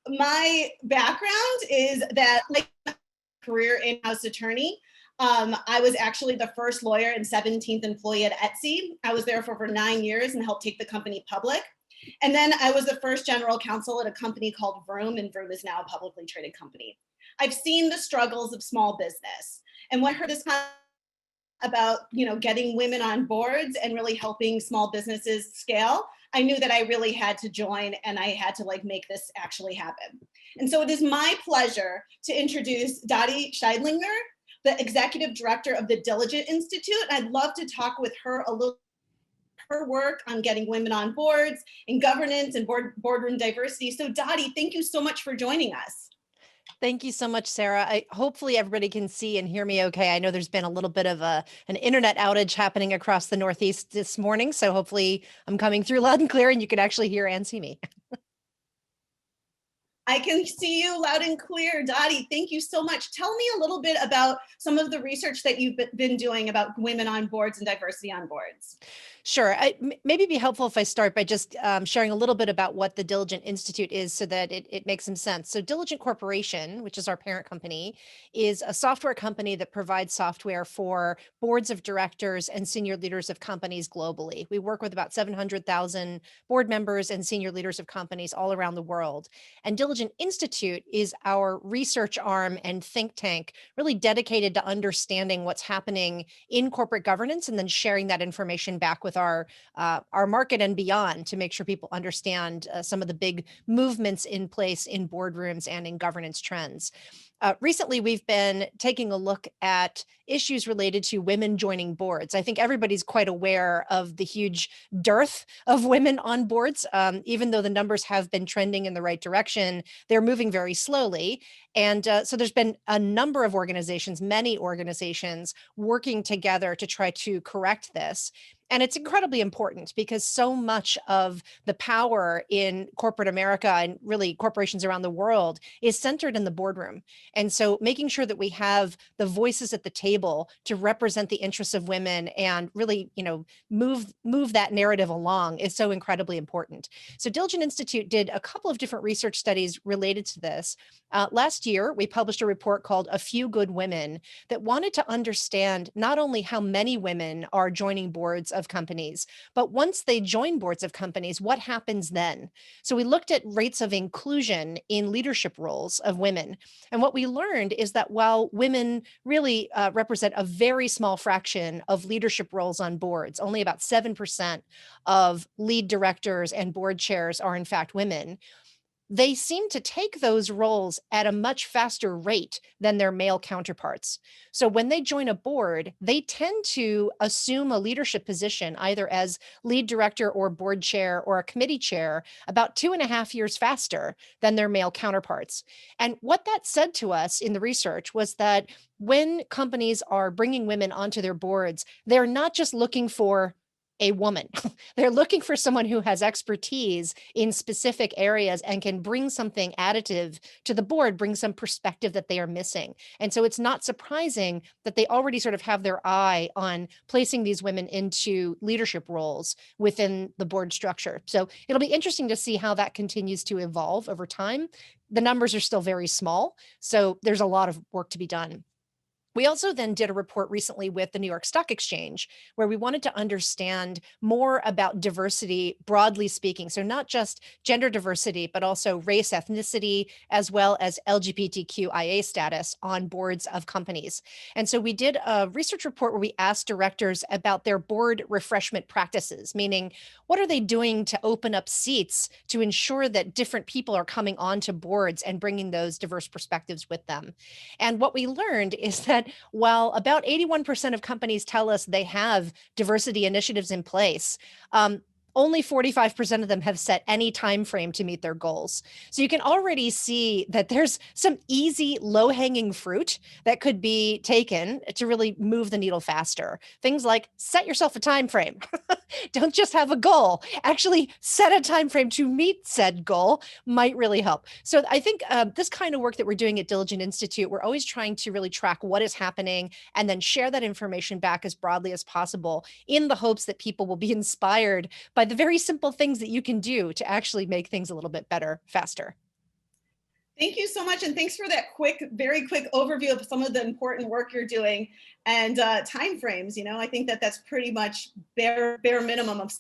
my background is that, like, career in-house attorney. I was actually the first lawyer and 17th employee at Etsy. I was there for over 9 years and helped take the company public. And then I was the first general counsel at a company called Vroom, and Vroom is now a publicly traded company. I've seen the struggles of small business. And when I heard this about, getting women on boards and really helping small businesses scale, I knew that I really had to join and I had to make this actually happen. And so it is my pleasure to introduce Dottie Schindlinger, the executive director of the Diligent Institute. I'd love to talk with her a little her work on getting women on boards and governance and boardroom diversity. So Dottie, thank you so much for joining us. Thank you so much, Sarah. Hopefully everybody can see and hear me okay. I know there's been a little bit of an internet outage happening across the Northeast this morning, so hopefully I'm coming through loud and clear and you can actually hear and see me. I can see you loud and clear. Dottie, thank you so much. Tell me a little bit about some of the research that you've been doing about women on boards and diversity on boards. Sure. Maybe be helpful if I start by just sharing a little bit about what the Diligent Institute is so that it makes some sense. So Diligent Corporation, which is our parent company, is a software company that provides software for boards of directors and senior leaders of companies globally. We work with about 700,000 board members and senior leaders of companies all around the world. And Diligent Institute is our research arm and think tank, really dedicated to understanding what's happening in corporate governance and then sharing that information back with our market and beyond to make sure people understand some of the big movements in place in boardrooms and in governance trends. Recently, we've been taking a look at issues related to women joining boards. I think everybody's quite aware of the huge dearth of women on boards. Even though the numbers have been trending in the right direction, they're moving very slowly. And so there's been a number of organizations, many organizations working together to try to correct this. And it's incredibly important because so much of the power in corporate America and really corporations around the world is centered in the boardroom. And so making sure that we have the voices at the table to represent the interests of women and really, move that narrative along is so incredibly important. So Diligent Institute did a couple of different research studies related to this. Last year, we published a report called A Few Good Women that wanted to understand not only how many women are joining boards of companies, but once they join boards of companies, what happens then? So we looked at rates of inclusion in leadership roles of women. And what we learned is that while women really represent a very small fraction of leadership roles on boards, only about 7% of lead directors and board chairs are in fact women, they seem to take those roles at a much faster rate than their male counterparts. So when they join a board, they tend to assume a leadership position, either as lead director or board chair or a committee chair, about 2.5 years faster than their male counterparts. And what that said to us in the research was that when companies are bringing women onto their boards, they're not just looking for a woman. They're looking for someone who has expertise in specific areas and can bring something additive to the board, bring some perspective that they are missing. And so it's not surprising that they already sort of have their eye on placing these women into leadership roles within the board structure. So it'll be interesting to see how that continues to evolve over time. The numbers are still very small, so there's a lot of work to be done. We also then did a report recently with the New York Stock Exchange, where we wanted to understand more about diversity, broadly speaking. So not just gender diversity, but also race, ethnicity, as well as LGBTQIA status on boards of companies. And so we did a research report where we asked directors about their board refreshment practices, meaning what are they doing to open up seats to ensure that different people are coming onto boards and bringing those diverse perspectives with them. And what we learned is that while about 81% of companies tell us they have diversity initiatives in place, only 45% of them have set any time frame to meet their goals. So you can already see that there's some easy, low-hanging fruit that could be taken to really move the needle faster. Things like set yourself a time frame. Don't just have a goal. Actually set a time frame to meet said goal might really help. So I think this kind of work that we're doing at Diligent Institute, we're always trying to really track what is happening and then share that information back as broadly as possible in the hopes that people will be inspired by the very simple things that you can do to actually make things a little bit better, faster. Thank you so much. And thanks for that very quick overview of some of the important work you're doing and timeframes. I think that that's pretty much bare minimum of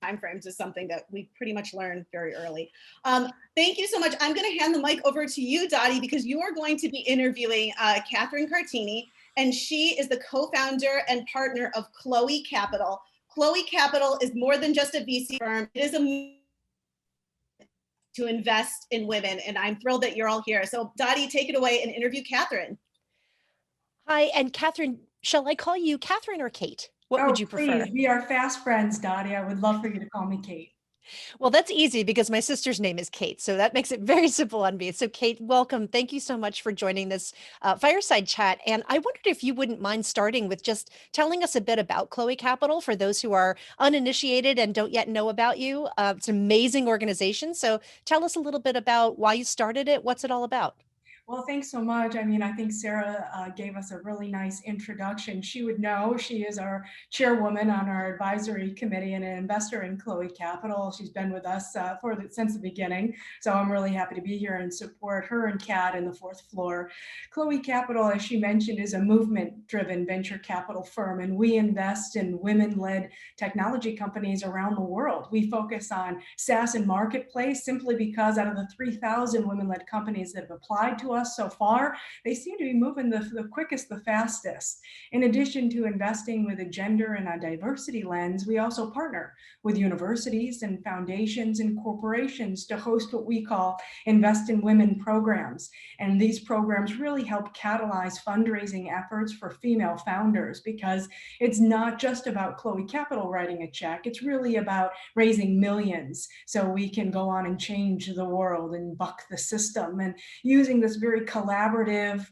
timeframes is something that we pretty much learned very early. Thank you so much. I'm going to hand the mic over to you, Dottie, because you are going to be interviewing Kathryn Cartini, and she is the co-founder and partner of Chloe Capital. Chloe Capital is more than just a VC firm. It is to invest in women, and I'm thrilled that you're all here. So Dottie, take it away and interview Kathryn. Hi, and Kathryn, shall I call you Kathryn or Kate? What would you prefer? Please, we are fast friends, Dottie. I would love for you to call me Kate. Well, that's easy because my sister's name is Kate, so that makes it very simple on me. So Kate, welcome. Thank you so much for joining this fireside chat. And I wondered if you wouldn't mind starting with just telling us a bit about Chloe Capital for those who are uninitiated and don't yet know about you. It's an amazing organization. So tell us a little bit about why you started it. What's it all about? Well, thanks so much. I mean, I think Sarah gave us a really nice introduction. She would know she is our chairwoman on our advisory committee and an investor in Chloe Capital. She's been with us since the beginning. So I'm really happy to be here and support her and Kat in the fourth floor. Chloe Capital, as she mentioned, is a movement-driven venture capital firm, and we invest in women-led technology companies around the world. We focus on SaaS and marketplace simply because out of the 3,000 women-led companies that have applied to us so far, they seem to be moving the quickest, the fastest. In addition to investing with a gender and a diversity lens, we also partner with universities and foundations and corporations to host what we call Invest in Women programs. And these programs really help catalyze fundraising efforts for female founders, because it's not just about Chloe Capital writing a check, it's really about raising millions so we can go on and change the world and buck the system. And using this very collaborative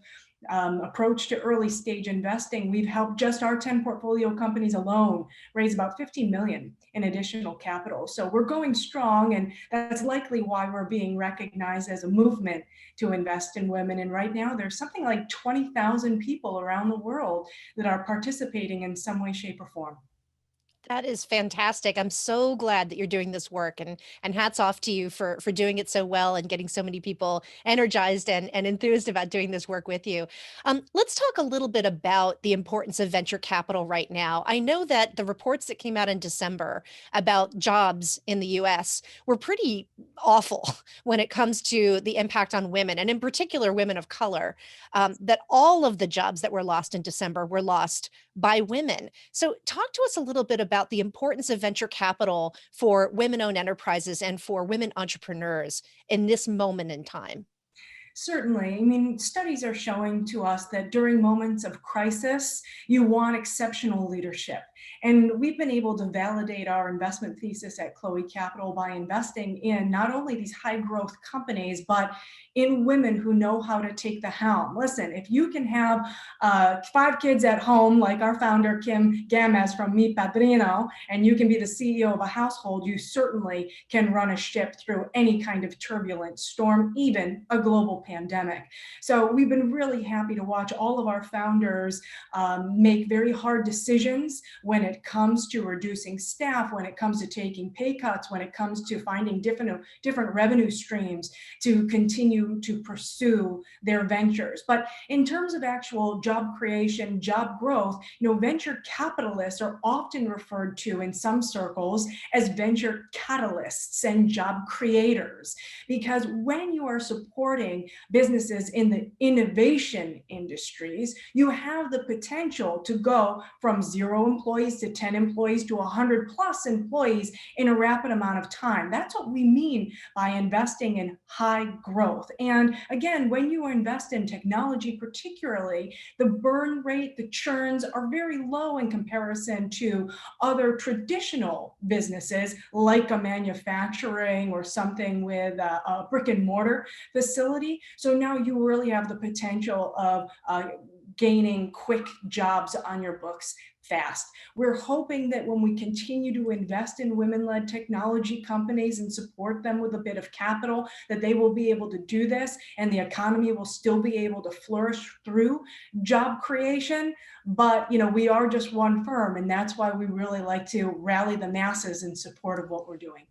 approach to early stage investing, we've helped just our 10 portfolio companies alone raise about 15 million in additional capital. So we're going strong, and that's likely why we're being recognized as a movement to invest in women. And right now there's something like 20,000 people around the world that are participating in some way, shape, or form. That is fantastic. I'm so glad that you're doing this work, and hats off to you for doing it so well and getting so many people energized and enthused about doing this work with you. Let's talk a little bit about the importance of venture capital right now. I know that the reports that came out in December about jobs in the US were pretty awful when it comes to the impact on women, and in particular women of color, that all of the jobs that were lost in December were lost by women. So talk to us a little bit about the importance of venture capital for women-owned enterprises and for women entrepreneurs in this moment in time. Certainly. I mean, studies are showing to us that during moments of crisis, you want exceptional leadership. And we've been able to validate our investment thesis at Chloe Capital by investing in not only these high growth companies, but in women who know how to take the helm. Listen, if you can have 5 kids at home, like our founder, Kim Gamez from Mi Padrino, and you can be the CEO of a household, you certainly can run a ship through any kind of turbulent storm, even a global pandemic. So we've been really happy to watch all of our founders make very hard decisions when it comes to reducing staff, when it comes to taking pay cuts, when it comes to finding different revenue streams to continue to pursue their ventures. But in terms of actual job creation, job growth, venture capitalists are often referred to in some circles as venture catalysts and job creators, because when you are supporting businesses in the innovation industries, you have the potential to go from 0 employees to 10 employees to 100 plus employees in a rapid amount of time. That's what we mean by investing in high growth. And again, when you invest in technology, particularly, the burn rate, the churns are very low in comparison to other traditional businesses like a manufacturing or something with a brick and mortar facility. So now you really have the potential of gaining quick jobs on your books fast. We're hoping that when we continue to invest in women-led technology companies and support them with a bit of capital, that they will be able to do this and the economy will still be able to flourish through job creation. But we are just one firm, and that's why we really like to rally the masses in support of what we're doing.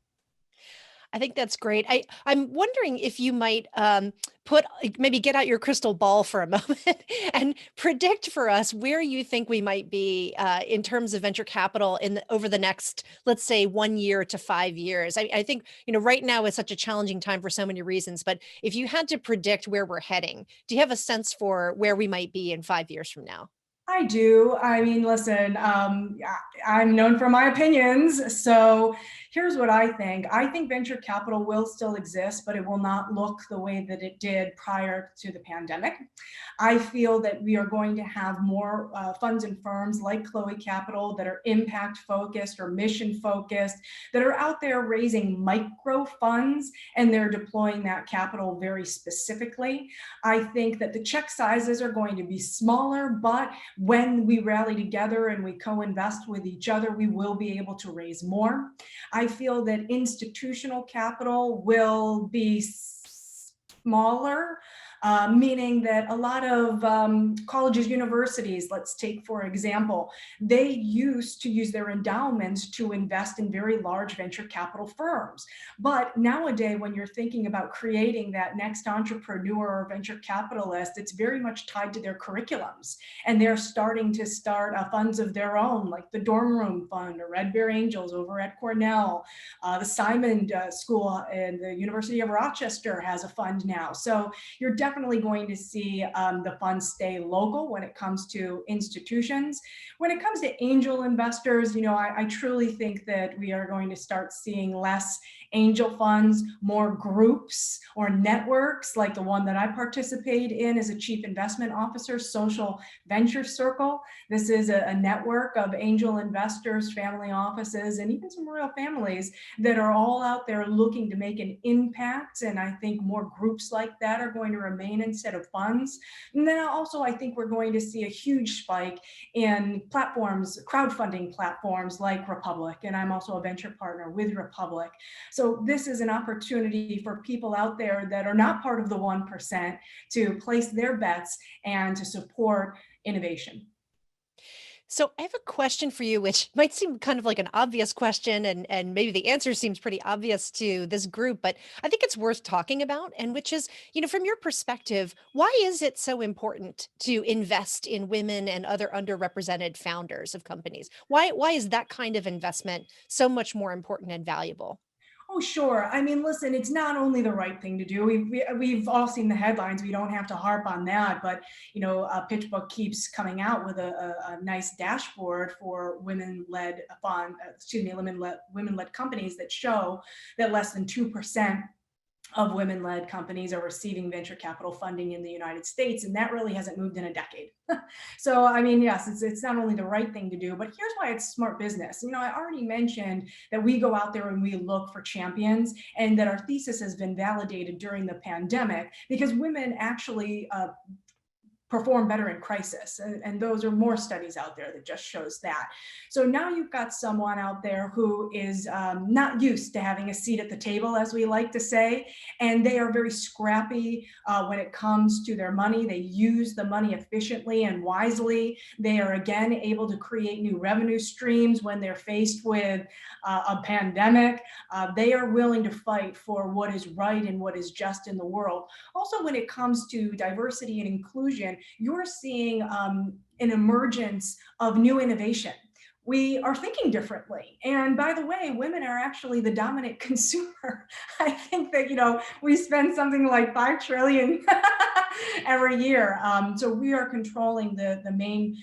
I think that's great. I'm wondering if you might maybe get out your crystal ball for a moment and predict for us where you think we might be in terms of venture capital over the next, let's say, 1 year to 5 years. I think, right now is such a challenging time for so many reasons, but if you had to predict where we're heading, do you have a sense for where we might be in 5 years from now? I do. I mean, listen, I'm known for my opinions. So here's what I think. I think venture capital will still exist, but it will not look the way that it did prior to the pandemic. I feel that we are going to have more funds and firms like Chloe Capital that are impact focused or mission focused, that are out there raising micro funds, and they're deploying that capital very specifically. I think that the check sizes are going to be smaller, but when we rally together and we co-invest with each other, we will be able to raise more. I feel that institutional capital will be smaller, meaning that a lot of colleges, universities, let's take for example, they used to use their endowments to invest in very large venture capital firms. But nowadays, when you're thinking about creating that next entrepreneur or venture capitalist, it's very much tied to their curriculums. And they're starting to start funds of their own, like the Dorm Room Fund or Red Bear Angels over at Cornell. The Simon School and the University of Rochester has a fund now. So you're definitely going to see the funds stay local when it comes to institutions. When it comes to angel investors, I truly think that we are going to start seeing less angel funds, more groups or networks like the one that I participate in as a chief investment officer, Social Venture Circle. This is a network of angel investors, family offices, and even some royal families that are all out there looking to make an impact. And I think more groups like that are going to remain instead of funds. And then also, I think we're going to see a huge spike in platforms, crowdfunding platforms like Republic. And I'm also a venture partner with Republic. So this is an opportunity for people out there that are not part of the 1% to place their bets and to support innovation. So I have a question for you, which might seem kind of like an obvious question, and maybe the answer seems pretty obvious to this group, but I think it's worth talking about, and which is, from your perspective, why is it so important to invest in women and other underrepresented founders of companies? Why is that kind of investment so much more important and valuable? Oh, sure. I mean, listen, it's not only the right thing to do. We've all seen the headlines. We don't have to harp on that. But, PitchBook keeps coming out with a nice dashboard for women-led women-led companies that show that less than 2% of women-led companies are receiving venture capital funding in the United States, and that really hasn't moved in a decade. So, I mean, yes, it's not only the right thing to do, but here's why it's smart business. I already mentioned that we go out there and we look for champions, and that our thesis has been validated during the pandemic because women actually perform better in crisis. And those are more studies out there that just shows that. So now you've got someone out there who is not used to having a seat at the table, as we like to say, and they are very scrappy when it comes to their money. They use the money efficiently and wisely. They are, again, able to create new revenue streams when they're faced with a pandemic. They are willing to fight for what is right and what is just in the world. Also, when it comes to diversity and inclusion, you're seeing an emergence of new innovation. We are thinking differently. And by the way, women are actually the dominant consumer. I think that, we spend something like $5 trillion every year. So we are controlling the main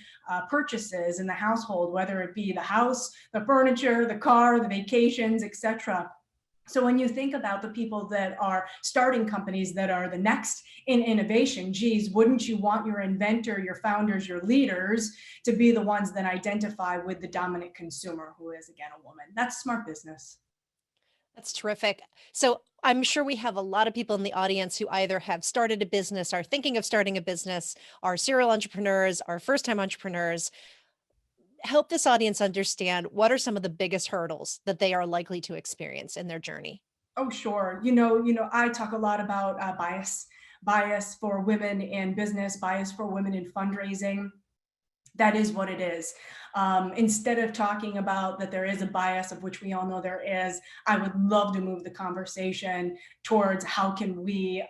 purchases in the household, whether it be the house, the furniture, the car, the vacations, etc. So when you think about the people that are starting companies that are the next in innovation, geez, wouldn't you want your inventor, your founders, your leaders to be the ones that identify with the dominant consumer, who is, again, a woman? That's smart business. That's terrific. So I'm sure we have a lot of people in the audience who either have started a business, are thinking of starting a business, are serial entrepreneurs, are first-time entrepreneurs. Help this audience understand what are some of the biggest hurdles that they are likely to experience in their journey. Oh, sure. I talk a lot about bias for women in business, bias for women in fundraising. That is what it is. Instead of talking about that there is a bias, of which we all know there is, I would love to move the conversation towards how can we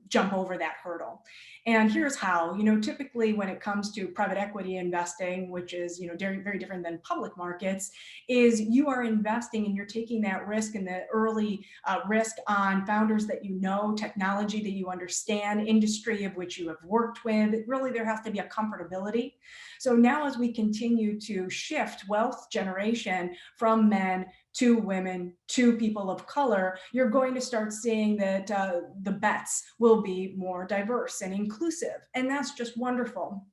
jump over that hurdle. And here's how. Typically when it comes to private equity investing, which is very, very different than public markets, is you are investing and you're taking that risk and the early risk on founders that technology that you understand, industry of which you have worked with. Really, there has to be a comfortability. So now as we continue to shift wealth generation from men to women, to people of color, you're going to start seeing that the bets will be more diverse and inclusive. And that's just wonderful.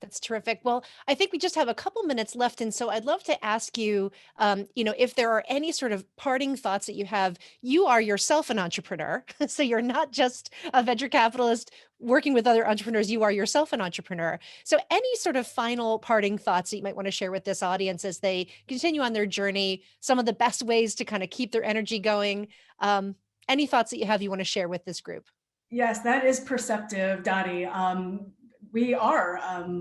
That's terrific. Well, I think we just have a couple minutes left. And so I'd love to ask you, if there are any sort of parting thoughts that you have. You are yourself an entrepreneur. So you're not just a venture capitalist working with other entrepreneurs, you are yourself an entrepreneur. So any sort of final parting thoughts that you might want to share with this audience as they continue on their journey, some of the best ways to kind of keep their energy going, any thoughts that you want to share with this group? Yes, that is perceptive, Dottie. We are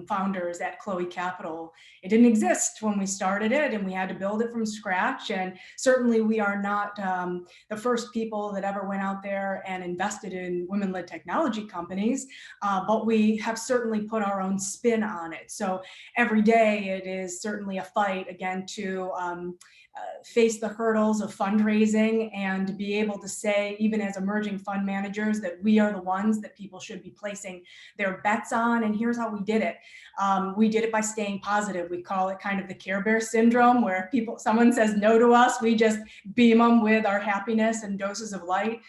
founders at Chloe Capital. It didn't exist when we started it, and we had to build it from scratch. And certainly we are not the first people that ever went out there and invested in women-led technology companies, but we have certainly put our own spin on it. So every day it is certainly a fight, again, to face the hurdles of fundraising and be able to say, even as emerging fund managers, that we are the ones that people should be placing their bets on. And here's how we did it. We did it by staying positive. We call it kind of the Care Bear syndrome, where someone says no to us, we just beam them with our happiness and doses of light.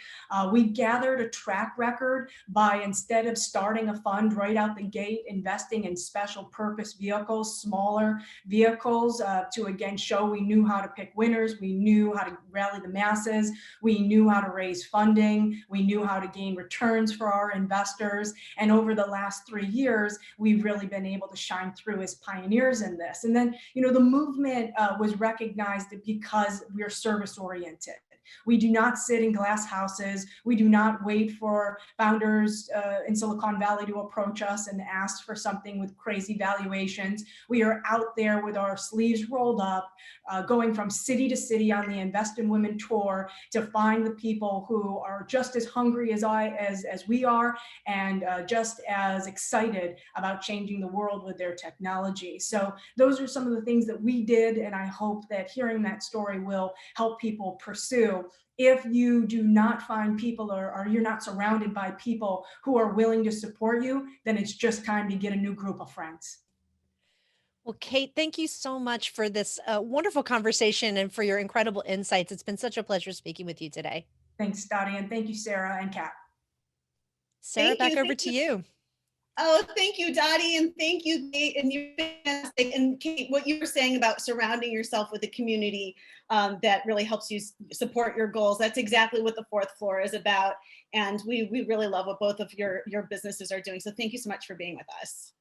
We gathered a track record by, instead of starting a fund right out the gate, investing in special purpose vehicles, smaller vehicles, to again show we knew how to pick winners, we knew how to rally the masses, we knew how to raise funding, we knew how to gain returns for our investors. And over the last 3 years, we've really been able to shine through as pioneers in this. And then, the movement was recognized because we're service oriented. We do not sit in glass houses. We do not wait for founders in Silicon Valley to approach us and ask for something with crazy valuations. We are out there with our sleeves rolled up, going from city to city on the Invest in Women tour to find the people who are just as hungry as we are, and just as excited about changing the world with their technology. So those are some of the things that we did, and I hope that hearing that story will help people pursue. If you do not find people, or you're not surrounded by people who are willing to support you, then it's just time to get a new group of friends. Well, Kate, thank you so much for this wonderful conversation and for your incredible insights. It's been such a pleasure speaking with you today. Thanks, Dottie, and thank you, Sarah and Kat. Sarah, back over to you. Oh, thank you, Dottie, and thank you, Kate. And you're fantastic. And Kate, what you were saying about surrounding yourself with a community that really helps you support your goals, that's exactly what the fourth floor is about. And we really love what both of your businesses are doing. So thank you so much for being with us.